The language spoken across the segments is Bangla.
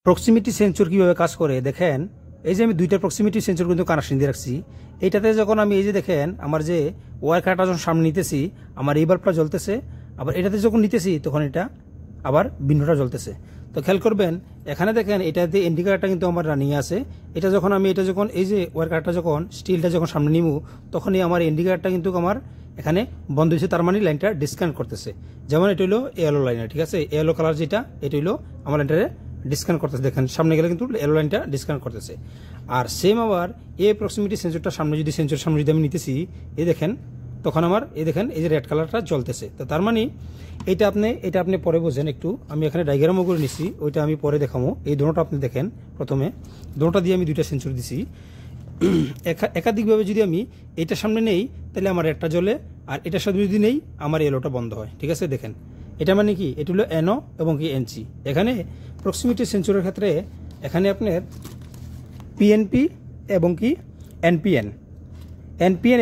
প্রক্সিমিটি সেন্সর কিভাবে কাজ করে দেখেন। এই যে আমি দুইটা প্রক্সিমিটি সেন্সর কিন্তু কানেকশন দিয়ে রাখছি। এইটাতে যখন আমি এই যে দেখেন আমার যে ওয়ার কাটা যখন সামনে নিতেছি আমার এই বাল্বটা জ্বলতেছে, আবার এটাতে যখন নিতেছি তখন এটা আবার ভিন্নটা জ্বলতেছে। তো খেয়াল করবেন এখানে দেখেন এটাতে ইন্ডিকেটরটা কিন্তু আমার রানিং আছে। এটা যখন এই যে ওয়ার কাটা যখন স্টিলটা যখন সামনে নিমু তখনই আমার ইন্ডিকেটরটা কিন্তু আমার এখানে বন্ধ হয়েছে, তার মানে লাইনটা ডিসকানেক্ট করতেছে। যেমন এটা হলো এলো লাইনার, ঠিক আছে, এলো কালার যেটা এটা হলো আমার লাইনটারে ডিসকানেক্ট করতেছে। দেখেন সামনে গেলে কিন্তু এলো লাইনটা ডিসকানেক্ট করতেছে। আর সেম আবার এই প্রক্সিমিটি সেন্সরটা সামনে যদি আমি নিতেছি এই দেখেন তখন আমার এই দেখেন এই যে রেড কালারটা জ্বলতেছে। তো তার মানে এটা আপনি পরে বোঝেন একটু। আমি এখানে ডায়াগ্রামও করে নিছি, ওইটা আমি পরে দেখাবো। এই দুটোটা আপনি দেখেন, প্রথমে দুটোটা দিয়ে আমি দুইটা সেন্সর দিছি। একাধিকভাবে যদি আমি এইটার সামনে নেই তাহলে আমার রেডটা জ্বলে, আর এটার সামনে যদি নেই আমার এলোটা বন্ধ হয়, ঠিক আছে। দেখেন এটা মানে কি, এটা হলো এনও এবং কি এনসি। এখানে প্রক্সিমিটি সেন্সরের ক্ষেত্রে এখানে আপনার পিএনপি এবং কি এনপিএন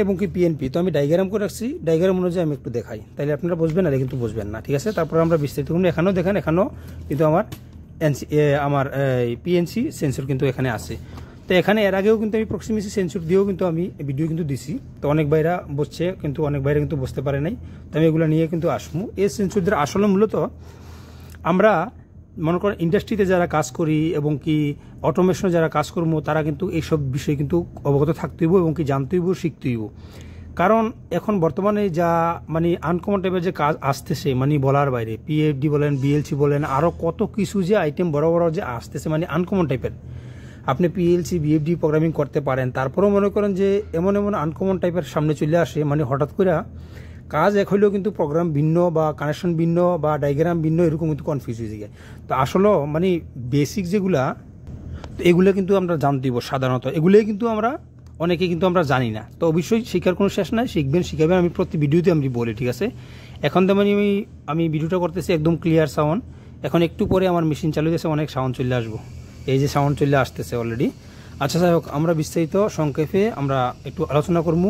এবং কি পিএনপি। তো আমি ডায়াগ্রাম করে রাখছি, ডায়াগ্রাম অনুযায়ী আমি একটু দেখাই, তাহলে আপনারা বুঝবেন আর কিন্তু বুঝবেন না, ঠিক আছে। তারপর আমরা বিস্তারিত এখানেও দেখেন, এখানেও কিন্তু আমার পিএনসি সেন্সর কিন্তু এখানে আছে। তো এখানে এর আগেও কিন্তু আমি প্রক্সিমিটি সেন্সর দিয়েও কিন্তু আমি ভিডিও কিন্তু দিছি। তো অনেক ভাইরা বুঝছে, কিন্তু অনেক ভাইরা কিন্তু বুঝতে পারে নাই। তো আমি এগুলো নিয়ে কিন্তু আসবো। এই সেন্সরদের আসলে মূলত আমরা মনে করেন ইন্ডাস্ট্রিতে যারা কাজ করি এবং কি অটোমেশনে যারা কাজ করবো তারা কিন্তু এইসব বিষয়ে কিন্তু অবগত থাকতে হইব এবং কি জানতে হইব, শিখতে হইব। কারণ এখন বর্তমানে যা মানে আনকমন টাইপের যে কাজ আসতেছে, মানে বলার বাইরে, পিএফডি বলেন, বিএলসি বলেন, আরও কত কিছু যে আইটেম বড় বড় যে আসতেছে, মানে আনকমন টাইপের। আপনি পিএলসি বিএফডি প্রোগ্রামিং করতে পারেন, তারপরেও মনে করেন যে এমন আনকমন টাইপের সামনে চলে আসে, মানে হঠাৎ করে কাজ এক হইলেও কিন্তু প্রোগ্রাম ভিন্ন বা কানেকশন ভিন্ন বা ডায়াগ্রাম ভিন্ন, এরকম কিন্তু কনফিউজ হয়ে যায়। তো আসলে মানে বেসিক যেগুলা, তো এগুলো কিন্তু আমরা জানতে দিব সাধারণত, এগুলোই কিন্তু আমরা অনেকে কিন্তু আমরা জানি না। তো অবশ্যই শেখার কোনো শেষ নাই, শিখাবেন। আমি প্রতি ভিডিওতে আমি বলি, ঠিক আছে। এখন তো মানে আমি ভিডিওটা করতেছি একদম ক্লিয়ার সাউন্ড। এখন একটু পরে আমার মেশিন চালু হয়েছে, অনেক সাউন্ড চলে আসবো, এই যে সাউন্ড চলে আসতেছে অলরেডি। আচ্ছা যাই হোক, আমরা বিস্তারিত সংক্ষেপে আমরা একটু আলোচনা করবো।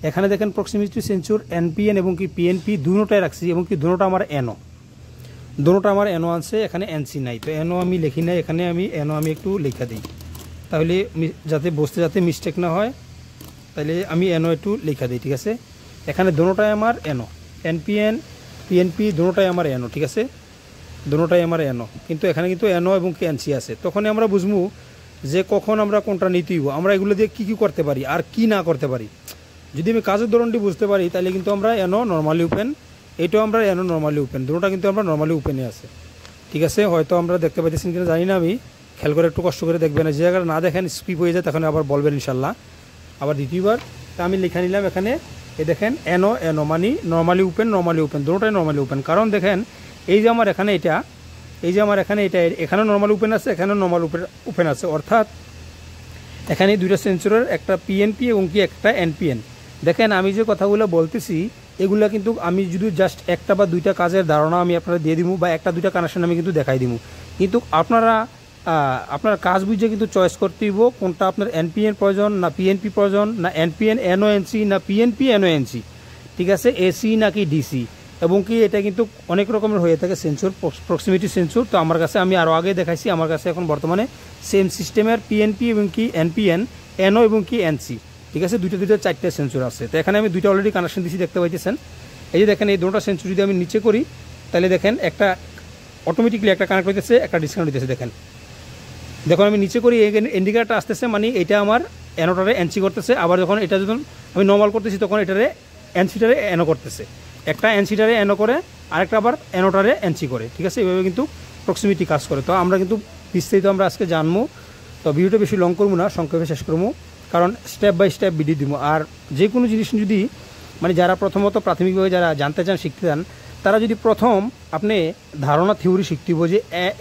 এখানে দেখেন প্রক্সিমিটি সেন্সর এনপিএন এবং কি পিএনপি দুটোটাই রাখছি, এবং কি দুটোটা আমার এনও আছে, এখানে এনসি নাই। তো এনও আমি লিখি নাই, এখানে আমি এনও একটু লেখা দিই, তাহলে যাতে মিস্টেক না হয়, তাহলে আমি এনও একটু লেখা দিই, ঠিক আছে। এখানে দুটোটাই আমার এনও, এনপিএন পিএনপি দুটোটাই আমার এনও, ঠিক আছে, দুটোটাই আমার এনও। কিন্তু এখানে কিন্তু এনও এবং কি এনসি আছে। তখনই আমরা বুঝবো যে কখন আমরা কোনটা নিতে হইব, আমরা এগুলো দিয়ে কী করতে পারি আর কি না করতে পারি। যদি আমি কাজের ধরনটি বুঝতে পারি তাহলে কিন্তু আমরা এনও নর্মালি ওপেন, এইটাও আমরা এনও নর্মালি ওপেন, দুটোটা কিন্তু আমরা নর্মালি ওপেনে আছে, ঠিক আছে। হয়তো আমরা দেখতে পাইতেছেন কিনা জানি না, আমি খেয়াল করে একটু কষ্ট করে দেখবেন, যে জায়গায় না দেখেন স্কিপ হয়ে যায় তখন আবার বলবেন ইনশাল্লাহ। আবার দ্বিতীয়বার তা আমি লিখে নিলাম এখানে, এই দেখেন এনও মানে নর্মালি ওপেন, দুটোটাই নর্মালি ওপেন। কারণ দেখেন এই যে আমার এখানে এটা, এখানেও নর্মাল ওপেন আছে, এখানেও নর্মাল ওপেন আছে, অর্থাৎ এখানে দুইটা সেন্সরের একটা পিএনপি এবং কি একটা এনপিএন। দেখেন আমি যে কথাগুলো বলতেছি এগুলা কিন্তু আমি যদি জাস্ট একটা বা দুইটা কাজের ধারণা আমি আপনারা দিয়ে দিব, বা একটা দুইটা কানেকশন আমি কিন্তু দেখাই দিব, কিন্তু আপনার কাজ বুঝে কিন্তু চয়েস করতে হইব কোনটা আপনার এনপিএন প্রয়োজন না পিএনপি প্রয়োজন, না এনপিএন এনওএনসি না পিএনপি এনওএনসি, ঠিক আছে, এসি নাকি ডিসি। এবং কি এটা কিন্তু অনেক রকমের হয়ে থাকে সেন্সর, প্রক্সিমিটি সেন্সর। তো আমার কাছে আমি আরও আগে দেখাইছি, আমার কাছে এখন বর্তমানে সেম সিস্টেমের পিএনপি এবং কি এনপিএন, এনও এবং কি এনসি, ঠিক আছে, দুইটা চারটে সেন্সর আছে। তো এখানে আমি দুইটা অলরেডি কানেকশন দিচ্ছি, দেখতে পাইতেছেন। এই যে দেখেন এই দুটোটা সেন্সর যদি আমি নিচে করি তাহলে দেখেন একটা অটোমেটিকলি একটা কানেক্ট হইতেছে, একটা ডিসকানেক্ট হইতেছে। দেখুন আমি নিচে করি ইন্ডিকেটরটা আসতেছে, মানে এটা আমার এনোটারে এনসি করতেছে। আবার যখন এটা যখন আমি নর্মাল করতেছি তখন এটারে এনসিটারে এনও করতেছে, একটা এনসিটারে এনও করে আরেকটা আবার এনোটারে এনসি করে, ঠিক আছে। এইভাবে কিন্তু প্রক্সিমিটি কাজ করে। তো আমরা কিন্তু বিস্তারিত আমরা আজকে জানবো। তো ভিডিওটা বেশি লং করবো না, সংক্ষেপে শেষ করবো, কারণ স্টেপ বাই স্টেপ ভিডিও দিব। আর যে কোনো জিনিস যদি মানে যারা প্রথমত প্রাথমিকভাবে যারা জানতে চান, শিখতে চান, তারা যদি প্রথম আপনি ধারণা থিওরি শিখতে হইব যে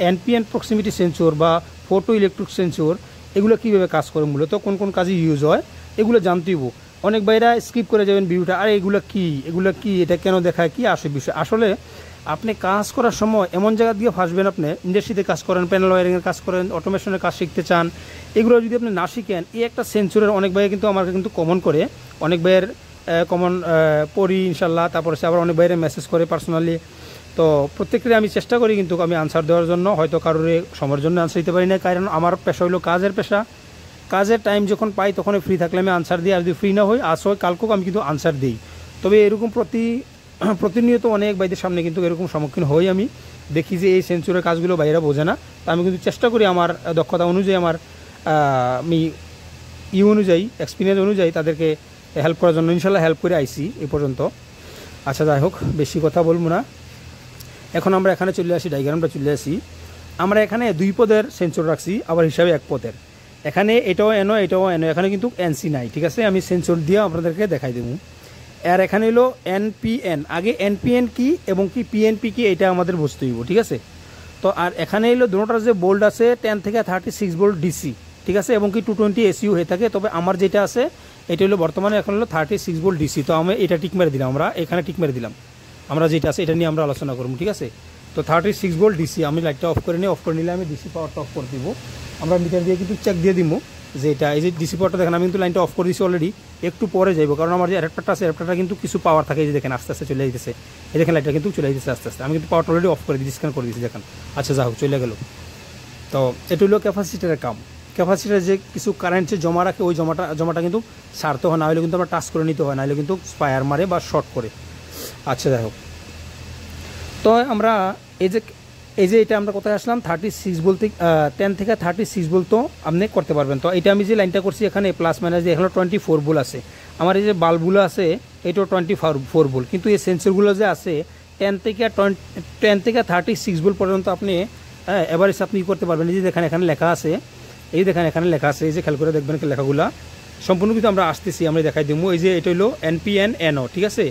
এনপিএন প্রক্সিমিটি সেন্সর বা ফটো ইলেকট্রিক সেন্সর এগুলো কীভাবে কাজ করে, মূলত কোন কোন কাজে ইউজ হয় এগুলো জানতে হইব। অনেক ভাইরা স্কিপ করে যাবেন ভিডিওটা, আর এগুলো কি এটা কেন দেখায়, কি আসে বিষয়। আসলে আপনি কাজ করার সময় এমন জায়গা দিয়ে ফাঁসবেন, আপনি ইন্ডাস্ট্রিতে কাজ করেন, প্যানেল ওয়ারিংয়ের কাজ করেন, অটোমেশনের কাজ শিখতে চান, এগুলো যদি আপনি না শিখেন, এই একটা সেন্সরের অনেক ভাইয়া কিন্তু আমাকে কিন্তু কমন করে, অনেক ভাইয়ের কমন পড়ি ইনশাল্লাহ। তারপরে সে আবার অনেক বাইরে মেসেজ করে পার্সোনালি তো প্রত্যেকটা আমি চেষ্টা করি কিন্তু আমি আনসার দেওয়ার জন্য, হয়তো কারোর সময়ের জন্য আনসার দিতে পারি না, কারণ আমার পেশা হলো কাজের পেশা। কাজের টাইম যখন পাই তখন ফ্রি থাকলে আমি আনসার দিই, আর যদি ফ্রি না হই আজ হয় কালকেও আমি কিন্তু আনসার দিই। তবে এরকম প্রতিনিয়ত অনেক ভাইদের সামনে কিন্তু এরকম সম্মুখীন হই, আমি দেখি যে এই সেঞ্চুরির কাজগুলো ভাইয়েরা বোঝে না। তো আমি কিন্তু চেষ্টা করি আমার দক্ষতা অনুযায়ী, আমার আমি অনুযায়ী, এক্সপিরিয়েন্স অনুযায়ী তাদেরকে হেল্প করার জন্য ইনশাল্লাহ হেল্প করে আইসি এই পর্যন্ত। আচ্ছা যাই হোক, বেশি কথা বলবো না। এখন আমরা এখানে চলে আসি, ডায়াগ্রামটা চলে আসি। আমরা এখানে 2 পদের সেন্সর রাখছি, আবার হিসাবে 1 পদের। এখানে এটাও এনো, এটাও এনো, এখানে কিন্তু এনসি নাই, ঠিক আছে। আমি সেন্সর দিয়ে আপনাদেরকে দেখাই দেবো। আর এখানে হলো এনপিএন, আগে এনপিএন কি এবং কি পিএনপি কি এটা আমাদের বুঝতে হইব, ঠিক আছে। তো আর এখানে হলো দুটোটার যে বোল্ট আছে 10 থেকে 36 ভোল্ট ডিসি, ঠিক আছে, এবং কি 220 এসইউ হয়ে থাকে। তবে আমার যেটা আছে এটা হলো বর্তমানে এখন হলো 36 ভোল্ট ডিসি। তো আমি এটা টিক মেরে দিলাম, আমরা এখানে টিক মেরে দিলাম। আমরা যেটা আছে এটা নিয়ে আমরা আলোচনা করবো, ঠিক আছে। তো 36 ভোল্ট ডিসি, আমি লাইটটা অফ করে নিই। অফ করে নিলে আমি ডিসি পাওয়ারটা অফ করে দিব। আমরা মিটার দিয়ে কিন্তু চেক দিয়ে দিব যে এটা, এই যে ডিসি পাওয়ারটা দেখেন আমি কিন্তু লাইনটা অফ করে দিয়েছি অলরেডি, একটু পরে যাইব, কারণ আমার যে অ্যাডাপ্টারটা আছে অ্যাডাপ্টারটা কিন্তু কিছু পাওয়ার থাকে। এই যে দেখেন আস্তে আস্তে চলে যেতেছে, এই দেখেন লাইটটা কিন্তু চলে যেতেছে আস্তে আস্তে। আমি কিন্তু পাওয়ারটা অলরেডি অফ করে দিয়েছি, স্ক্যান করে দিয়েছি দেখেন। আচ্ছা যা হোক, চলে গেল। তো এটা হলো ক্যাপাসিটারের কাম। ক্যাপাসিটার যে কিছু কারেন্ট যে জমা রাখে, ওই জমাটা কিন্তু সারতে হয়, না হলে কিন্তু আমরা টাচ করে নিতে হয়, না হলে কিন্তু স্পায়ার মারে বা শর্ট করে। আচ্ছা যাই হোক, তো আমরা এই যে এটা আমরা কোথায় আসলাম, 36 বলতে 10 থেকে 36 বলতো আপনি করতে পারবেন। তো এটা আমি যে লাইনটা করছি এখানে প্লাস মাইনাস দিয়ে এখানে 24 ভোল্ট আছে। আমার এই যে বাল্বগুলো আছে এটাও 24 ভোল্ট, কিন্তু এই সেন্সরগুলো যে আছে 10 থেকে 36 ভোল্ট পর্যন্ত আপনি এভারেজ আপনি করতে পারবেন। এই যে দেখেন এখানে লেখা আছে, এই দেখেন এখানে লেখা আছে, এই যে খেয়াল করে দেখবেন লেখাগুলো সম্পূর্ণ কিন্তু আমরা আসতেছি, আমরা দেখাই দেবো। এই যে এটা হলো এনপিএন এনও, ঠিক আছে।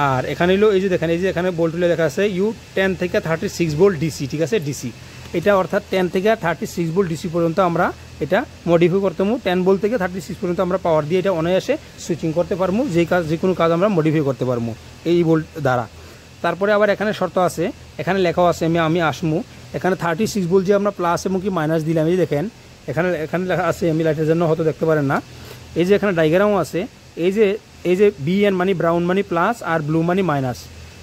আর এখানে হলো এই যে দেখেন, এই যে এখানে ভোল্টগুলো দেখা আছে ইউ 10 থেকে 36 ভোল্ট ডিসি, ঠিক আছে, ডিসি এটা অর্থাৎ 10 থেকে 36 ভোল্ট ডিসি পর্যন্ত আমরা এটা মডিফাই করতে পারবো। 10 ভোল্ট থেকে 36 পর্যন্ত আমরা পাওয়ার দিয়ে এটা অনায়াসে সুইচিং করতে পারবো, যে কোনো কাজ আমরা মডিফাই করতে পারবো এই ভোল্ট দ্বারা। তারপরে আবার এখানে শর্ত আছে, এখানে লেখাও আছে, আমি আসবো এখানে 36 ভোল্ট যে আমরা প্লাস এবং কি মাইনাস দিলাম। এই দেখেন এখানে লেখা আছে, আমি লাইটের জন্য হয়তো দেখতে পারেন না। এই যে এখানে ডায়াগ্রামও আছে, এই যে বিএন মানে ব্রাউন মানে প্লাস আর ব্লু মানে মাইনাস।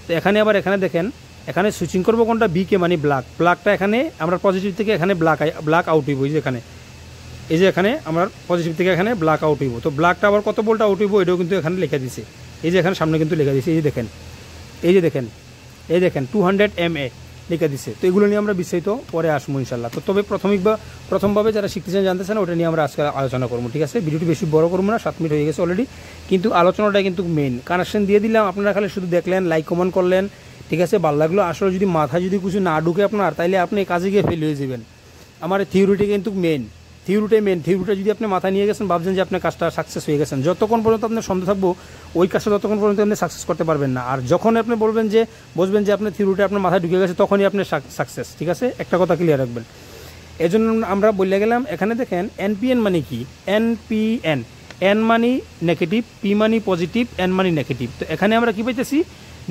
তো এখানে আবার এখানে দেখেন, এখানে সুইচিং করবো কোনটা, বি কে মানে ব্ল্যাকটা এখানে আমরা পজিটিভ থেকে এখানে ব্ল্যাক আউট হইব। এই যে এখানে আমরা পজিটিভ থেকে এখানে ব্ল্যাক আউট হইব। তো ব্ল্যাকটা আবার কত ভোল্ট আউট হইব এটাও কিন্তু এখানে লেখা দিছে। এই যে এখানে সামনে কিন্তু লেখা দিছে, এই যে দেখেন 200 mA লিখে দিছে। তো এগুলো নিয়ে আমরা বিস্তারিত পরে আসবো ইনশাল্লাহ। তো তবে প্রথমভাবে যারা শিখতেছেন জানতেছেন ওটা নিয়ে আমরা আজকে আলোচনা করবো, ঠিক আছে। ভিডিওটি বেশি বড় করবো না, 7 মিনিট হয়ে গেছে অলরেডি, কিন্তু আলোচনাটা কিন্তু মেন। কানেকশন দিয়ে দিলাম, আপনারা খালি শুধু দেখলেন, লাইক কমেন্ট করলেন, ঠিক আছে, ভালো লাগলো। আসলে যদি মাথায় যদি কিছু না ঢুকে আপনার, তাইলে আপনি কাজে গিয়ে ফেল হয়ে যাবেন। আমার থিওরিটি কিন্তু থিওরিটা যদি আপনি মাথায় নিয়ে গেছেন, ভাবছেন যে আপনার কাজটা সাকসেস হয়ে গেছেন, যতক্ষণ পর্যন্ত আপনার সন্দেহ থাকবো ওই কাজটা ততক্ষণ পর্যন্ত আপনি সাকসেস করতে পারবেন না। আর যখন আপনি বুঝবেন যে আপনার থিওরিটা আপনার মাথায় ঢুকে গেছে, তখনই আপনি সাকসেস, ঠিক আছে। একটা কথা ক্লিয়ার রাখবেন। এই জন্য আমরা বলে গেলাম। এখানে দেখেন এনপিএন মানে কি, এনপিএন, এন মানি নেগেটিভ, পি মানি পজিটিভ, এন মানি নেগেটিভ। তো এখানে আমরা কি পাইতেছি,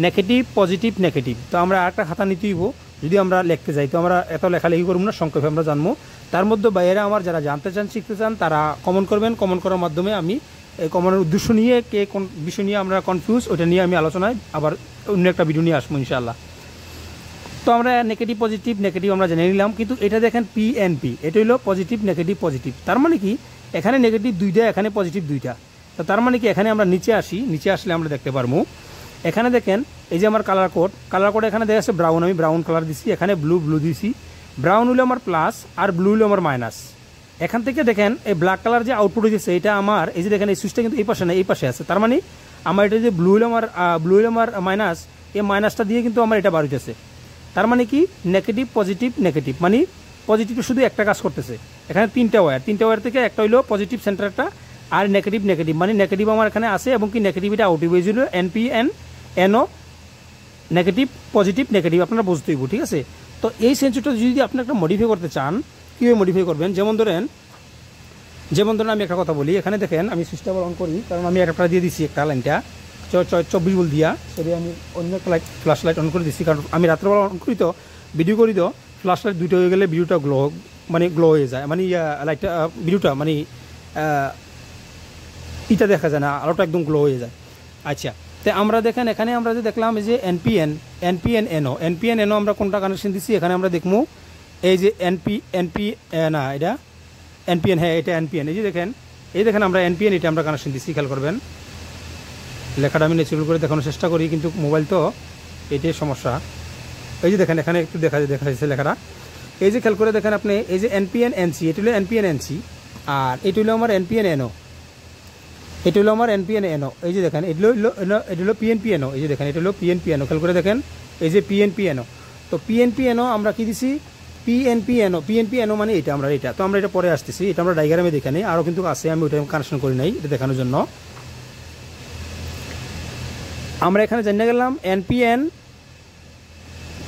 নেগেটিভ পজিটিভ নেগেটিভ। তো আমরা একটা খাতা নিতে হইব যদি আমরা লিখতে যাই। তো আমরা এত লেখালেখি করবো না, সংক্ষেপে আমরা জানবো। তার মধ্যে বাইরে আমার যারা জানতে চান, শিখতে চান, তারা কমেন্ট করবেন। কমেন্ট করার মাধ্যমে আমি এই কমেন্টের উদ্দেশ্য নিয়ে কে কোন বিষয় নিয়ে আমরা কনফিউজ, ওটা নিয়ে আমি আলোচনায় আবার অন্য একটা ভিডিও নিয়ে আসবো ইনশাআল্লাহ। তো আমরা নেগেটিভ নেগেটিভ আমরা জেনে নিলাম, কিন্তু এটা দেখেন পিএনপি, এটা হলো পজিটিভ নেগেটিভ পজিটিভ। তার মানে কি এখানে নেগেটিভ 2টা, এখানে পজিটিভ 2টা। তো তার মানে কি এখানে আমরা নিচে আসলে আমরা দেখতে পারবো। এখানে দেখেন এই যে আমার কালার কোড এখানে দেখা যাচ্ছে ব্রাউন, আমি ব্রাউন কালার দিছি, এখানে ব্লু দিছি। ব্রাউন হলো আমার প্লাস আর ব্লু হলো আমার মাইনাস। এখান থেকে দেখেন এই ব্ল্যাক কালার যে আউটপুট হয়েছে এটা আমার, এই যে দেখেন এই সুইচটা কিন্তু এই পাশে না, এই পাশে আছে। তার মানে আমার এটা যে ব্লু হলো আমার মাইনাস, এই মাইনাসটা দিয়ে কিন্তু আমার এটা বার হইতেছে। তার মানে কি নেগেটিভ পজিটিভ নেগেটিভ, মানে পজিটিভ শুধু একটা কাজ করতেছে। এখানে 3টা ওয়্যার থেকে একটা হইলো পজিটিভ সেন্টারটা, আর নেগেটিভ মানে নেগেটিভ আমার এখানে আছে এবং কি নেগেটিভিটা আউট হয়ে গেছিল। NPN NO negative positive negative আপনারা বুঝতে হইব, ঠিক আছে। তো এই সেন্সরটা যদি আপনি একটা মডিফাই করতে চান, কীভাবে মডিফাই করবেন, যেমন ধরেন আমি একটা কথা বলি। এখানে দেখেন আমি সুইচটা অন করি, কারণ আমি একটা দিয়ে দিচ্ছি একটা লাইনটা 24 ভোল্ট দিয়া, সরি আমি অন্য একটা ফ্ল্যাশ লাইট অন করে দিচ্ছি, কারণ আমি রাত্রেবেলা অন করি তো ভিডিও করি তো ফ্ল্যাশ লাইট 2টা হয়ে গেলে ভিডিওটা গ্লো হয়ে যায়, মানে লাইটটা ভিডিওটা এটা দেখা যায় না, আলোটা একদম গ্লো হয়ে যায়। আচ্ছা, তো আমরা দেখেন এখানে আমরা যে দেখলাম এই যে এনপিএন এনও আমরা কোনটা কানেকশন দিচ্ছি এখানে আমরা দেখবো এই যে না এটা এনপিএন, হ্যাঁ এটা এনপিএন। এই দেখেন আমরা এনপিএন এটা আমরা কানেকশন দিচ্ছি, খেয়াল করবেন। লেখাটা আমি নেচুরাল করে দেখানোর চেষ্টা করি, কিন্তু মোবাইল তো এটাই সমস্যা। এই যে দেখেন এখানে একটু দেখা যাচ্ছে লেখাটা, এই যে খেয়াল করে দেখেন আপনি এই যে এনপিএন এনসি, এটা হলো এনপিএন এনসি, আর এটা হলো আমার এনপিএন এনও, এটা হলো আমার এনপিএন এনও। এই যে দেখেন এটা হলো পিএনপি এনও, এই যে দেখেন এটা হলো পিএনপি এনও, খেয়াল করে দেখেন এই যে পিএনপি এনও। তো পিএনপি এনও আমরা কি দিছি, পিএনপি এনও মানে এটা আমরা এটা, তো আমরা এটা পরে আসতেছি, এটা আমরা ডায়াগ্রামে দেখে নিই, আরও কিন্তু আছে, আমি ওইটা কানেকশন করি নাই এটা দেখানোর জন্য। আমরা এখানে জানিয়ে গেলাম এনপিএন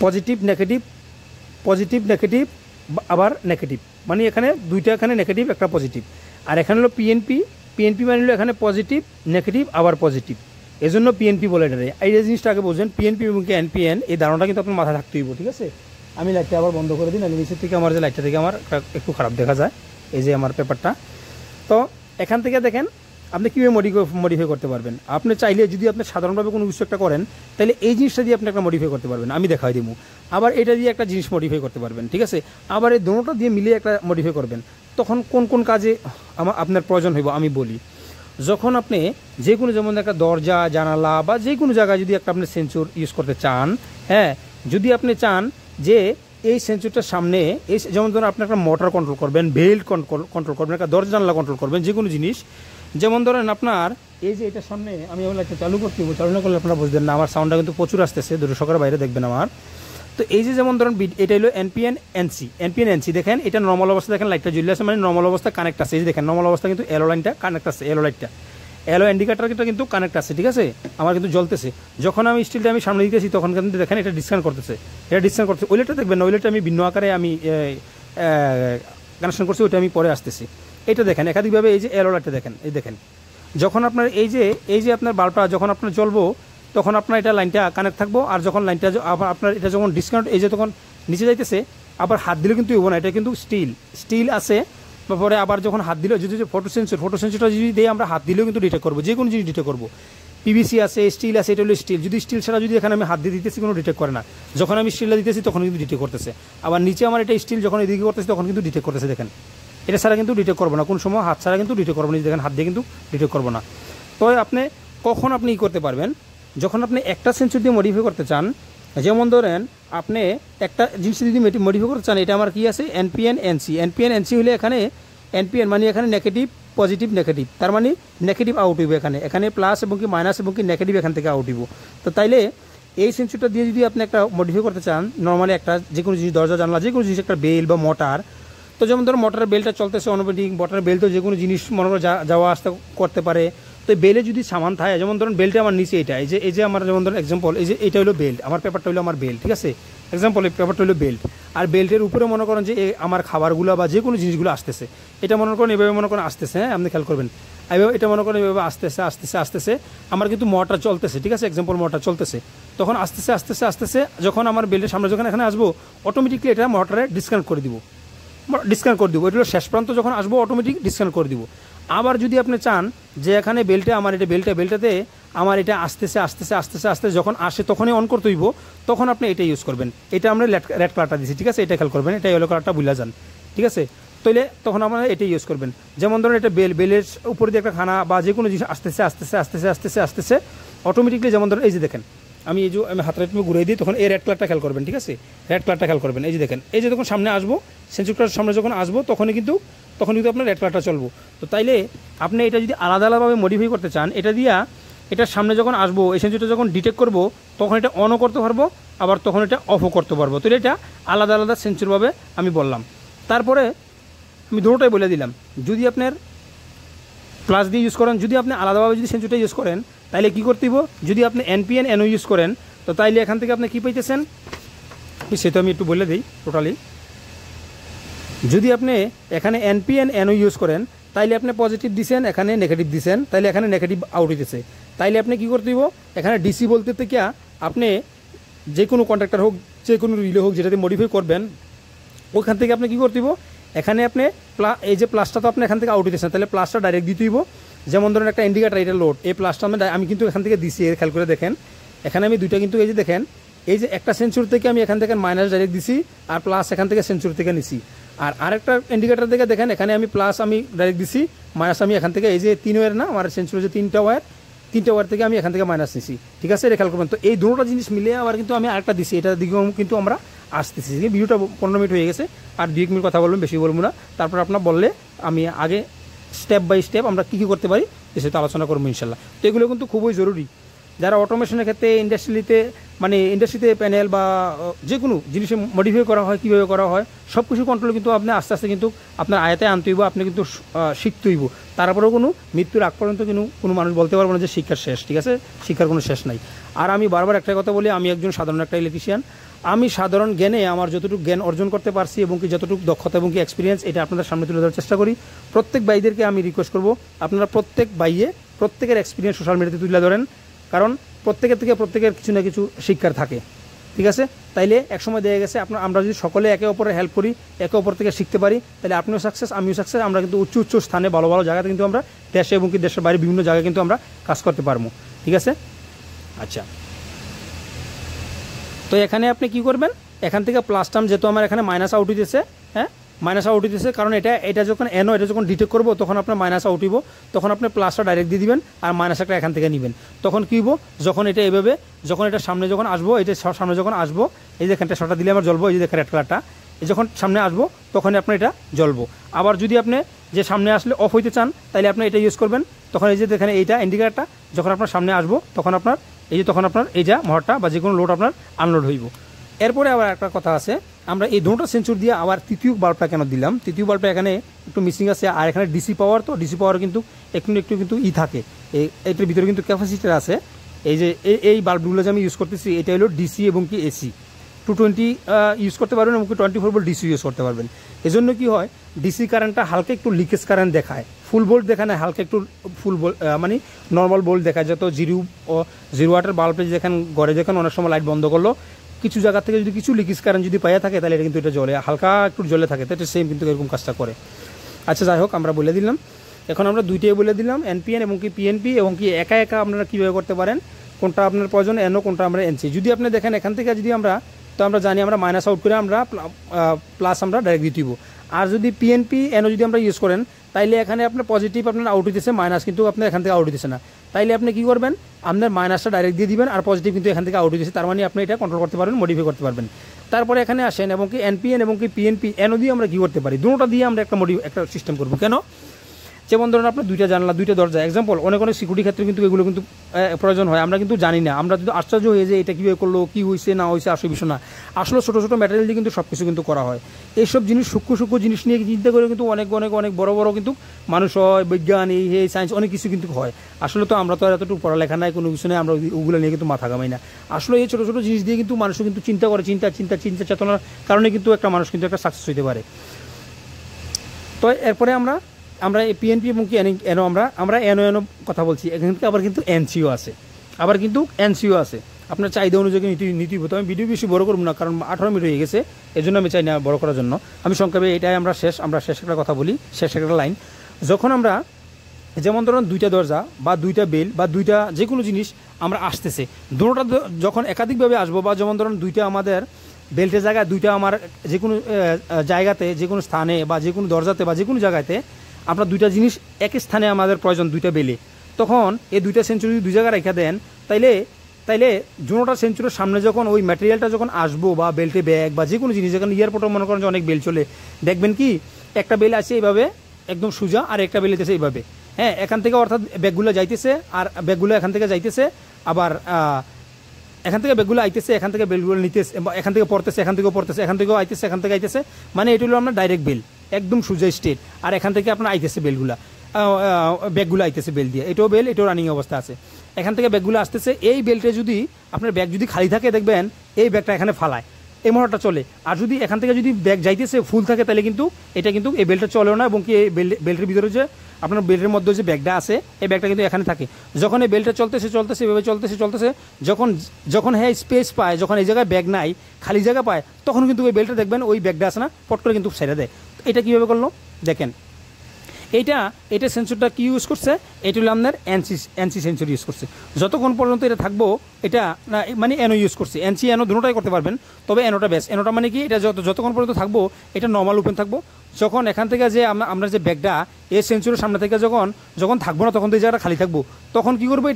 পজিটিভ নেগেটিভ আবার নেগেটিভ, মানে এখানে দুইটা, এখানে নেগেটিভ একটা পজিটিভ, আর এখানে হলো পিএনপি মানে হলো এখানে পজিটিভ নেগেটিভ আবার পজিটিভ, এই জন্য পিএনপি বলে এটা। এই জিনিসটা আগে বোঝেন, পিএনপি এবং এনপিএন এই ধারণাটা কিন্তু আপনার মাথায় থাকতে হইব, ঠিক আছে। আমি লাইটটা আবার বন্ধ করে দিই, নাহলে নিচের থেকে আমার যে লাইটটা থেকে আমার একটু খারাপ দেখা যায়, এই যে আমার পেপারটা। তো এখান থেকে দেখেন আপনি কীভাবে মডিফাই করতে পারবেন। আপনি চাইলে যদি আপনি সাধারণভাবে কোনো কিছু একটা করেন, তাহলে এই জিনিসটা দিয়ে আপনি একটা মডিফাই করতে পারবেন, আমি দেখাই দিব। আবার এটা দিয়ে একটা জিনিস মডিফাই করতে পারবেন, ঠিক আছে। আবার এই দুটোটা দিয়ে মিলিয়ে একটা মডিফাই করবেন। তখন কোন কোন কাজে আপনার প্রয়োজন হইব আমি বলি। যখন আপনি যে কোনো, যেমন একটা দরজা জানালা বা যে কোনো জায়গায় যদি একটা আপনি সেন্সর ইউজ করতে চান, হ্যাঁ, যদি আপনি চান যে এই সেন্সরটার সামনে এই, যেমন ধরুন আপনি একটা মোটর কন্ট্রোল করবেন, বেল্ট কন্ট্রোল করবেন, একটা দরজা জানলা কন্ট্রোল করবেন, যে কোনো জিনিস, যেমন ধরেন আপনার এই যে এটার সামনে আমি আবার একটা চালু করতে হবে, চালু না করলে আপনারা বুঝবেন না, আমার সাউন্ডটা কিন্তু প্রচুর আসতেছে, দর্শকের বাইরে দেখবেন আমার। তো এই যে যেমন ধরেন এটা হলো এনপিএন এনসি, দেখেন এটা নর্মাল অবস্থা, দেখেন লাইটটা জ্বলে আছে, মানে নর্মাল অবস্থা কানেক্ট আছে, এই যে দেখেন নর্মাল অবস্থা কিন্তু এলো লাইনটা কানেক্ট আছে, এলো ইন্ডিকেটারটা কিন্তু কানেক্ট আছে, ঠিক আছে, আমার কিন্তু জ্বলতেছে। যখন আমি স্টিলটা আমি সামনে দিতেছি তখন কিন্তু দেখেন এটা ডিসকানেক্ট করতেছে, ওই লাইটটা দেখবেন না, ওই লাইটটা আমি ভিন্ন আকারে আমি কানেকশন করছি, ওইটা আমি পরে আসতেছি। এটা দেখেন একাধিকভাবে এই যে এলো লাইটটা দেখেন, এই দেখেন যখন আপনার এই যে আপনার বাল্বটা যখন আপনার জ্বলবো তখন আপনার এটা লাইনটা কানেক্ট থাকবো, আর যখন লাইনটা আবার আপনার এটা যখন ডিসকানেক্ট, এই যে তখন নিচে যাইতেছে, আবার হাত দিলে কিন্তু হবো না, এটা কিন্তু স্টিল আছে। তারপরে আবার যখন হাত দিলেও যদি ফটো সেন্সরটা যদি দিয়ে আমরা হাত দিলেও কিন্তু ডিটেক্ট করবো, যে কোনো জিনিস ডিটেক্ট করবো। পিভিসি আছে, স্টিল আছে, এটা হলো স্টিল, যদি স্টিল ছাড়া যদি এখানে আমি হাত দিয়ে দিতেছি কোনো ডিটেক্ট করে না, যখন আমি স্টিলটা দিতেছি তখন কিন্তু ডিটেক্ট করতেছে। আবার নিচে আমার এটা স্টিল যখন এদিকে করতেছে তখন কিন্তু ডিটেক্ট করতেছে, দেখেন এটা ছাড়া কিন্তু ডিটেক্ট করবো না, কোন সময় হাত ছাড়া কিন্তু ডিটেক্ট করবো না, দেখেন হাত দিয়ে কিন্তু ডিটেক্ট করবো না। তো আপনি কখন আপনি করতে পারবেন, যখন আপনি একটা সেন্সর দিয়ে মডিফাই করতে চান, যেমন ধরেন আপনি একটা জিনিস যদি মডিফাই করতে চান, এটা আমার কি আছে এনপিএন এনসি হলে এখানে এনপিএন মানে এখানে পজিটিভ নেগেটিভ, তার মানে নেগেটিভ আউট হইব, এখানে প্লাস এবং কি মাইনাস এবং কি নেগেটিভ এখান থেকে আউট হইব। তো তাইলে এই সেন্সরটা দিয়ে যদি আপনি একটা মডিফাই করতে চান, নর্মালি একটা যে কোনো জিনিস দরজা জানলা যে কোনো জিনিস একটা বেল বা মোটর, তো যেমন ধরো মোটরের বেলটা চলতেছে অটোমেটিক, মোটরের বেল তো যে কোনো জিনিস মনে করো যাওয়া আসতে করতে পারে। তো বেলে যদি সামান থাকে, যেমন ধরুন বেলটা আমার নিচে এটা, এই যে আমার যেমন ধরুন এক্সাম্পল এই যে এটা হলো বেল্ট, আমার পেপারটা হলো আমার বেল্ট, ঠিক আছে, এক্সাম্পল এই পেপারটা হলো বেল্ট, আর বেল্টের উপরে মনে করেন যে আমার খাবারগুলো বা যে কোনো জিনিসগুলো আসতেছে, এটা মনে করেন এভাবে মনে করেন আসতেছে, হ্যাঁ আপনি খেয়াল করবেন, এভাবে এটা মনে করেন এভাবে আসতেছে আমার কিন্তু মোটর চলতেছে, ঠিক আছে, এক্সাম্পল মোটর চলতেছে, তখন আসতেছে যখন আমার বেল্টের সামনে যখন এখানে আসবো অটোমেটিকলি এটা মোটরে ডিসকানেক্ট করে দিব, এটা হলো শেষ প্রান্ত যখন আসবো অটোমেটিক ডিসকানেক্ট করে দিব। আবার যদি আপনি চান যে এখানে বেল্টে আমার এটা বেল্টাতে আমার এটা আস্তে যখন আসে তখনই অন করতে হইব, তখন আপনি এটা ইউজ করবেন। এটা আমরা রেড কালারটা দিচ্ছি, ঠিক আছে, এটা খেয়াল করবেন, এটা ইয়েলো কালারটা ভুলে যান, ঠিক আছে। তাহলে তখন আপনারা এটা ইউজ করবেন। যেমন ধরুন এটা বেলের উপরে দিয়ে একটা খানা বা যে কোনো জিনিস আসতেছে অটোমেটিকলি, যেমন ধরুন এই যে দেখেন আমি হাতটা একটু ঘুরে দিই, তখন এই রেড কালারটা খেয়াল করবেন, ঠিক আছে, রেড কালারটা খেয়াল করবেন, এই যে দেখেন এই যে যখন সামনে আসবো সেন্সরটার সামনে যখন আসবো তখন কিন্তু আপনার রেড কালারটা চলবো। তো তাইলে আপনি এটা যদি আলাদাভাবে মডিফাই করতে চান, এটা দিয়া এটার সামনে যখন আসবো এই সেন্সরটা যখন ডিটেক্ট করবো তখন এটা অনও করতে পারবো, আবার তখন এটা অফও করতে পারবো। তো এটা আলাদা সেন্সরভাবে আমি বললাম। তারপরে আমি দুটোটাই বলে দিলাম, যদি আপনার প্লাস দিয়ে ইউজ করেন, যদি আপনি আলাদাভাবে যদি সেন্সরটা ইউজ করেন তাইলে কী করতে হইব, যদি আপনি এনপিএন এনও ইউজ করেন তো তাইলে এখান থেকে আপনি কী পাইতেছেন সেটা আমি একটু বলে দিই টোটালি। যদি আপনি এখানে এনপিএন এনও ইউজ করেন তাইলে আপনি পজিটিভ দিছেন, এখানে নেগেটিভ দিছেন, তাইলে এখানে নেগেটিভ আউট হইতেছে, তাইলে আপনি কী করতে হইব, এখানে ডিসি বলতে থেকে আপনি যে কোনো কন্ট্রাক্টর হোক যে কোনো রিলে হোক যেটাতে মডিফাই করবেন ওখান থেকে আপনি কী করতে হইব, এখানে আপনি এই যে প্লাসটা তো আপনি এখান থেকে আউট হইতেছেন, তাহলে প্লাসটা ডাইরেক্ট দিতে হইব, যেমন ধরুন একটা ইন্ডিকেটার, এটা লোড, এই প্লাসটা আমি কিন্তু এখান থেকে দিছি, খেয়াল করে দেখেন এখানে আমি দুইটা কিন্তু এই যে দেখেন এই যে একটা সেন্সর থেকে আমি এখান থেকে মাইনাস ডাইরেক্ট দিছি আর প্লাস এখান থেকে সেন্সর থেকে নিছি। আর আরেকটা ইন্ডিকেটার থেকে দেখেন এখানে আমি প্লাস আমি ডাইরেক্ট দিছি, মাইনাস আমি এখান থেকে এই যে 3 ওয়্যার না আমার সেন্সর যে 3টা ওয়্যার থেকে আমি এখান থেকে মাইনাস নিছি। ঠিক আছে, এটা খেয়াল করবেন। তো এই দুটোটা জিনিস মিলে আবার কিন্তু আমি আরেকটা দিছি, এটার দিকেও কিন্তু আমরা আসতেছি। ভিডিওটা 15 মিনিট হয়ে গেছে, আর 2 মিনিট কথা বলবেন, বেশি বলবো না। তারপর আপনার বললে আমি আগে স্টেপ বাই স্টেপ আমরা কী কী করতে পারি সেটা আলোচনা করবো ইনশাল্লাহ। তো এগুলো কিন্তু খুবই জরুরি যারা অটোমেশনের ক্ষেত্রে ইন্ডাস্ট্রিতে প্যানেল বা যে কোনো জিনিসে মডিফাই করা হয়, কীভাবে করা হয় সব কিছু কন্ট্রোল কিন্তু আপনি আস্তে আস্তে কিন্তু আপনার আয়তে আনতে হইব, আপনি কিন্তু শিখতে হইব। তারপরেও কোনো মৃত্যুর আগ পর্যন্ত কিন্তু কোনো মানুষ বলতে পারবো না যে শিক্ষার শেষ। ঠিক আছে, শিক্ষার কোনো শেষ নাই। আর আমি বারবার একটা কথা বলি, আমি একজন সাধারণ একটা ইলেকট্রিশিয়ান, আমি সাধারণ জ্ঞানে আমার যতটুকু জ্ঞান অর্জন করতে পারছি এবং কি যতটুকু দক্ষতা এবং কি এক্সপিরিয়েন্স এটা আপনাদের সামনে তুলে ধরার চেষ্টা করি। প্রত্যেক ভাইদেরকে আমি রিকোয়েস্ট করব আপনারা প্রত্যেকের এক্সপিরিয়েন্স সোশ্যাল মিডিয়াতে তুলে ধরেন, কারণ প্রত্যেকের কিছু না কিছু শিক্ষার থাকে। ঠিক আছে, তাইলে একসময় দেখা গেছে আমরা যদি সকলে একে অপরের হেল্প করি, একে অপর থেকে শিখতে পারি, তাহলে আপনিও সাকসেস, আমিও সাকসেস। আমরা কিন্তু উচ্চ স্থানে ভালো ভালো জায়গাতে কিন্তু আমরা দেশে এবং কি দেশের বাইরে বিভিন্ন জায়গায় কিন্তু আমরা কাজ করতে পারবো। ঠিক আছে, আচ্ছা। তো এখানে আপনি কি করবেন, এখান থেকে প্লাস টার্ম যেহেতু আমার এখানে মাইনাস আউট হইতেছে, হ্যাঁ মাইনাস আউট হইতেছে, কারণ এটা যখন এটা যখন ডিটেক্ট করবো তখন আপনার মাইনাস আউট হইব, তখন আপনি প্লাসটা ডাইরেক্ট দিয়ে দিবেন আর মাইনাস একটা এখান থেকে নেবেন। তখন কী হইব, যখন এটা এভাবে যখন এটা সামনে যখন আসবো, এটা সামনে যখন আসবো, এই যে এখানটা শর্টটা দিলে আমার জ্বলবো, এই যে দেখেন রেড কালারটা, এই যখন সামনে আসবো তখনই আপনার এটা জ্বলবো। আবার যদি আপনি যে সামনে আসলে অফ হইতে চান তাহলে আপনি এটা ইউজ করবেন, তখন এই যে দেখেন এইটা ইন্ডিকেটারটা যখন আপনার সামনে আসবো তখন আপনার এই যে মোটরটা বা যে কোনো লোড আপনার আনলোড হইব। এরপরে আবার একটা কথা আছে, আমরা এই দুটো সেন্সর দিয়ে আবার তৃতীয় বাল্বটা কেন দিলাম, তৃতীয় বাল্বটা এখানে একটু মিসিং আছে। আর এখানে ডিসি পাওয়ার, তো ডিসি পাওয়ার কিন্তু একটু কিন্তু থাকে, এইটার ভিতরে কিন্তু ক্যাপাসিটার আছে। এই যে এই বাল্বগুলো যে আমি ইউজ করতেছি এটা হলো ডিসি এবং কি এসি 220 ইউজ করতে পারবেন এবং 24 ভোল্ট ডিসি ইউজ করতে পারবেন। এজন্য কি হয়, ডিসি কারেন্টটা হালকা একটু লিকেজ কারেন্ট দেখায়, ফুল ভোল্ট দেখায় না, হালকা একটু ফুল মানে নর্মাল ভোল্ট দেখায়। যত 0 ওয়াটের বাল্বে যেখানে ঘরে যেখানে অনেক সময় লাইট বন্ধ করলো, কিছু জায়গা থেকে যদি কিছু লিকেজ কারেন্ট যদি পাইয়া থাকে তাহলে এটা কিন্তু এটা জ্বলে, হালকা একটু জ্বলে থাকে, তো এটা সেম কিন্তু এরকম কাজটা করে। আচ্ছা, যাই হোক, আমরা বলে দিলাম, এখন আমরা দুইটাই বলে দিলাম, এনপিএন এবং কি পিএনপি, এবং কি একা আপনারা কীভাবে করতে পারেন, কোনটা আপনার প্রয়োজন এনও, কোনটা আমরা এনসি। যদি আপনি দেখেন এখান থেকে যদি আমরা জানি আমরা মাইনাস আউট করে আমরা প্লাস আমরা ডাইরেক্ট দিয়ে দিব। আর যদি পিএনপি এনও যদি আমরা ইউজ করেন তাইলে এখানে আপনার পজিটিভ আপনার আউট হইতেছে, মাইনাস কিন্তু আপনার এখান থেকে আউট হইতেছে না। তাইলে আপনি কী করবেন, আপনার মাইনাসটা ডাইরেক্ট দিয়ে দিবেন আর পজিটিভ কিন্তু এখান থেকে আউট হইতেছে, তার মানে আপনি এটা কন্ট্রোল করতে পারবেন, মডিফাই করতে পারবেন। তারপরে এখানে আসেন এবং কি এনপিএন এবং কি পিএনপি এনও দিয়ে আমরা কী করতে পারি, দুটোটা দিয়ে আমরা একটা সিস্টেম করবো। কেন, যেমন ধরুন আপনার 2টা জানলা 2টা দরজা, এক্সাম্পল অনেক সিকিউরিটি ক্ষেত্রে কিন্তু এগুলো কিন্তু প্রয়োজন হয়, আমরা কিন্তু জানি না, আমরা যদি আশ্চর্য হয়ে যে এটা কীভাবে করলো, কী হয়েছে না হয়েছে, আসলে বিষয় না, আসলে ছোটো ছোটো ম্যাটেরিয়াল দিয়ে কিন্তু সব কিছু কিন্তু করা হয়। এইসব জিনিস সূক্ষ্ম জিনিস নিয়ে চিন্তা করে কিন্তু অনেক বড় কিন্তু মানুষ হয়, বিজ্ঞান, এই সায়েন্স অনেক কিছু কিন্তু হয়। আসলে তো আমরা তো আর এতটুকু পড়ালেখা নাই, কোনো কিছু নেই, আমরা ওগুলো নিয়ে কিন্তু মাথা ঘামাই না। আসলে এই ছোটো জিনিস দিয়ে কিন্তু মানুষ কিন্তু চিন্তা করে, চিন্তা চেতনার কারণে কিন্তু একটা মানুষ কিন্তু একটা সাকসেস হইতে পারে। তো এরপরে আমরা এই পিএনপি এবং কি এনও আমরা এনও কথা বলছি, এখান থেকে আবার কিন্তু এনসিও আছে, আপনার চাহিদা অনুযায়ী নীতি হতো। আমি ভিডিও বেশি বড় করবো না, কারণ 18 মিনিট হয়ে গেছে, এই জন্য আমি চাই না বড় করার জন্য। আমি সংক্ষেপে এটাই আমরা শেষ একটা কথা বলি, শেষ একটা লাইন। যখন আমরা যেমন ধরুন 2টা দরজা বা 2টা বেল বা 2টা যে কোনো জিনিস আমরা আসতেছে, দুটোটা যখন একাধিকভাবে আসবো, বা যেমন ধরুন 2টা আমাদের বেল্টের জায়গায় 2টা আমার যে কোনো জায়গাতে, যে কোনো স্থানে বা যে কোনো দরজাতে বা যে কোনো জায়গাতে আপনার 2টা জিনিস এক স্থানে আমাদের প্রয়োজন, 2টা বেলে, তখন এই 2টা সেঞ্চুরি 2 জায়গায় রেখে দেন, তাইলে দুটোটা সেঞ্চুরির সামনে যখন ওই ম্যাটেরিয়ালটা যখন আসবো, বা বেল্টে ব্যাগ বা যে কোনো জিনিস, যখন এয়ারপোর্টে মনে করেন যে অনেক বেল চলে, দেখবেন কি একটা বেল আছে এইভাবে একদম সোজা, আর একটা বেল যেতেছে এইভাবে, হ্যাঁ, এখান থেকে অর্থাৎ ব্যাগগুলো যাইতেছে, আর ব্যাগগুলো এখান থেকে যাইতেছে, আবার এখান থেকে ব্যাগগুলো আইতেছে, এখান থেকে বেলগুলো নিতেছে, এখান থেকে পড়তেছে, এখান থেকেও পড়তেছে, এখান থেকেও আইতেছে, এখান থেকে আইতেছে, মানে এটা হলো আপনার ডাইরেক্ট বেল, একদম সোজা স্ট্রেট। আর এখান থেকে আপনার আইতেছে ব্যাগগুলো আইতেছে বেল দিয়ে, এটাও বেল, এটাও রানিং অবস্থা আছে, এখান থেকে ব্যাগগুলো আসতেছে। এই বেল্টে যদি আপনার ব্যাগ যদি খালি থাকে, দেখবেন এই ব্যাগটা এখানে ফালায়, এই মোটরটা চলে। আর যদি এখান থেকে যদি ব্যাগ যাইতেছে ফুল থাকে, তাহলে কিন্তু এটা কিন্তু এই বেল্টটা চলেও না, এবং কি এই বেল্টের ভিতরে যে আপনার বেল্টের মধ্যে যে ব্যাগটা আছে, এই ব্যাগটা কিন্তু এখানে থাকে। যখন এই বেল্টটা চলতেছে এভাবে চলতেছে, যখন হ্যাঁ স্পেস পায়, যখন এই জায়গায় ব্যাগ নাই, খালি জায়গা পায়, তখন কিন্তু ওই বেল্টটা দেখবেন ওই ব্যাগটা আছে না, পট করে কিন্তু ছেড়ে দেয়। এটা কীভাবে করলো দেখেন, এটা সেন্সরটা কি ইউজ করছে, এটা হলো আপনার এনসি সেন্সর ইউজ করছে। যতক্ষণ পর্যন্ত এটা থাকবো এটা না মানে এনো ইউজ করছে, এনসি এনো দুটোটাই করতে পারবেন, তবে এনোটা বেস্ট। এনোটা মানে কি, এটা যতক্ষণ পর্যন্ত থাকবো এটা নর্মাল ওপেন থাকবো। যখন এখান থেকে যে আমরা যে ব্যাগটা এই সেন্সরের সামনে থেকে যখন থাকবো না, তখন তো এই জায়গাটা খালি থাকবো, তখন কি করবো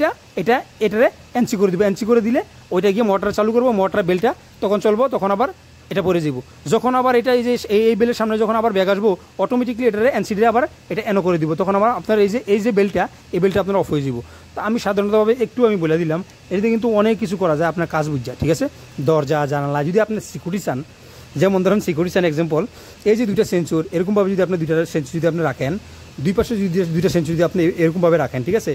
এটারে এনসি করে দিবো। এনসি করে দিলে ওইটা গিয়ে মোটর চালু করবো, মোটর বেলটা তখন চলবো, তখন আবার এটা পরে যাব। যখন আবার এটা এই যে এই বেলের সামনে যখন আবার ব্যাগ আসবো, অটোমেটিকলি এটারে এনসিডি আবার এটা এনো করে দিব, তখন আবার আপনার এই যে বেলটা, এই বেলটা আপনার অফ হয়ে যাব। তো আমি সাধারণতভাবে একটু আমি বলে দিলাম, এটাতে কিন্তু অনেক কিছু করা যায় আপনার কাজ বুঝা, ঠিক আছে। দরজা জানালা যদি আপনি সিকিউরিটি চান, যেমন ধরেন সিকিউরিটি চান এক্সাম্পল, এই যে দুইটা সেন্সর এরকমভাবে যদি আপনি দুইটা সেন্সর যদি আপনি রাখেন, দুই পাশে যদি দুইটা সেন্সর যদি আপনি এরকমভাবে রাখেন, ঠিক আছে।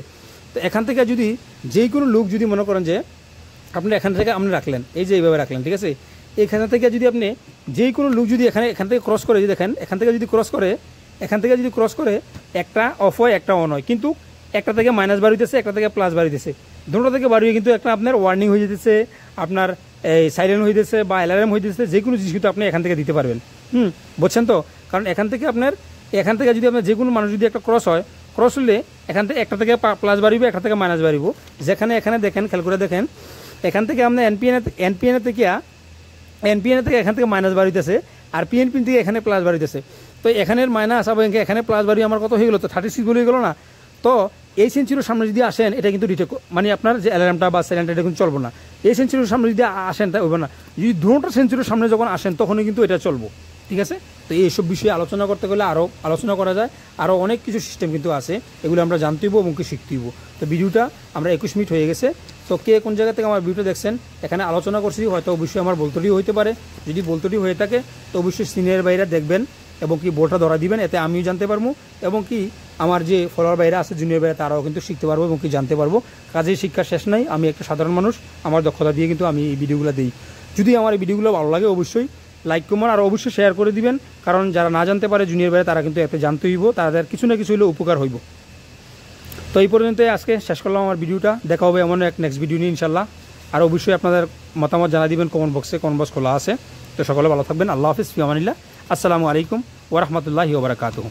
তো এখান থেকে যদি যেই কোনো লোক যদি মনে করেন যে আপনি এখান থেকে আপনি রাখলেন, এই যে এইভাবে রাখলেন, ঠিক আছে, এখান থেকে যদি আপনি যেই কোনো লোক যদি এখান থেকে ক্রস করে, যদি দেখেন এখান থেকে যদি ক্রস করে একটা অফ হয় একটা অন হয়, কিন্তু একটা থেকে মাইনাস বার হইতেছে, একটা থেকে প্লাস বার হইতেছে, দুটো থেকে বার হয়ে কিন্তু একটা আপনার ওয়ার্নিং হয়ে যেতেছে, আপনার এই সাইরেন হইতেছে বা অ্যালার্ম হইতেছে, যে কোনো জিনিস কিন্তু আপনি এখান থেকে দিতে পারবেন। বুঝছেন তো? কারণ এখান থেকে যদি আপনার যে কোনো মানুষ যদি একটা ক্রস হয়, ক্রস হলে এখান থেকে একটা থেকে প্লাস বাড়িব, একটা থেকে মাইনাস বাড়িব। এখানে দেখেন, খেয়াল করে দেখেন, এখান থেকে আপনার এনপিএন থেকে এখান থেকে মাইনাস বাড়িতেছে, আর পিএনপি থেকে এখানে প্লাস বাড়িতেছে। তো এখানের মাইনাস আবার এখানে প্লাস বাড়ি আমার কত হয়ে গেলো, তো 36 হয়ে গেলো না। তো এই সেন্সুরির সামনে যদি আসেন, এটা কিন্তু ডিটেক্ট মানে আপনার যে অ্যালার্মটা বা সাইলেন্টটা এটা কিন্তু চলবো না। এই সেন্সুরির সামনে যদি আসেন তাই হবে না, যদি দুটো সেন্সুরির সামনে যখন আসেন তখনই কিন্তু এটা চলবো, ঠিক আছে। তো এইসব বিষয়ে আলোচনা করতে গেলে আরও আলোচনা করা যায়, আরও অনেক কিছু সিস্টেম কিন্তু আছে, এগুলো আমরা জানতেইব এবং কি শিখতেইব। তো ভিডিওটা আমরা 21 মিনিট হয়ে গেছে। তো কে কোন জায়গা থেকে আমার ভিডিওটা দেখছেন, এখানে আলোচনা করছি, হয়তো অবশ্যই আমার বলতটিও হইতে পারে। যদি বলতটি হয়ে থাকে তো অবশ্যই সিনিয়র ভাইরা দেখবেন এবং কি বোর্ডটা ধরা দিবেন, এতে আমিও জানতে পারবো এবং কি আমার যে ফলোয়ার ভাইরা আছে জুনিয়র ভাইরা তারাও কিন্তু শিখতে পারবো এবং কি জানতে পারবো। কাজেই শিক্ষা শেষ নাই, আমি একটা সাধারণ মানুষ, আমার দক্ষতা দিয়ে কিন্তু আমি এই ভিডিওগুলো দিই। যদি আমার এই ভিডিওগুলো ভালো লাগে অবশ্যই লাইক কমেন্ট আর অবশ্যই শেয়ার করে দিবেন, কারণ যারা না জানতে পারে জুনিয়র ভাইরা তারা কিন্তু এতে জানতে হইব, তাদের কিছু না কিছু হলেও উপকার হইব। তো এই পর্যন্ত আজকে শেষ করলাম আমার ভিডিওটা। দেখা হবে এমন এক নেক্সট ভিডিও নিয়ে ইনশাল্লাহ। আর অবশ্যই আপনাদের মতামত জানা দিবেন কমেন্ট বক্সে, কমেন্ট বক্স খোলা আছে। তো সকলে ভালো থাকবেন। আল্লাহ হাফিজ, ফি আমানিল্লাহ। আসসালামু আলাইকুম ওয়া রাহমাতুল্লাহি ওয়া বারাকাতুহু।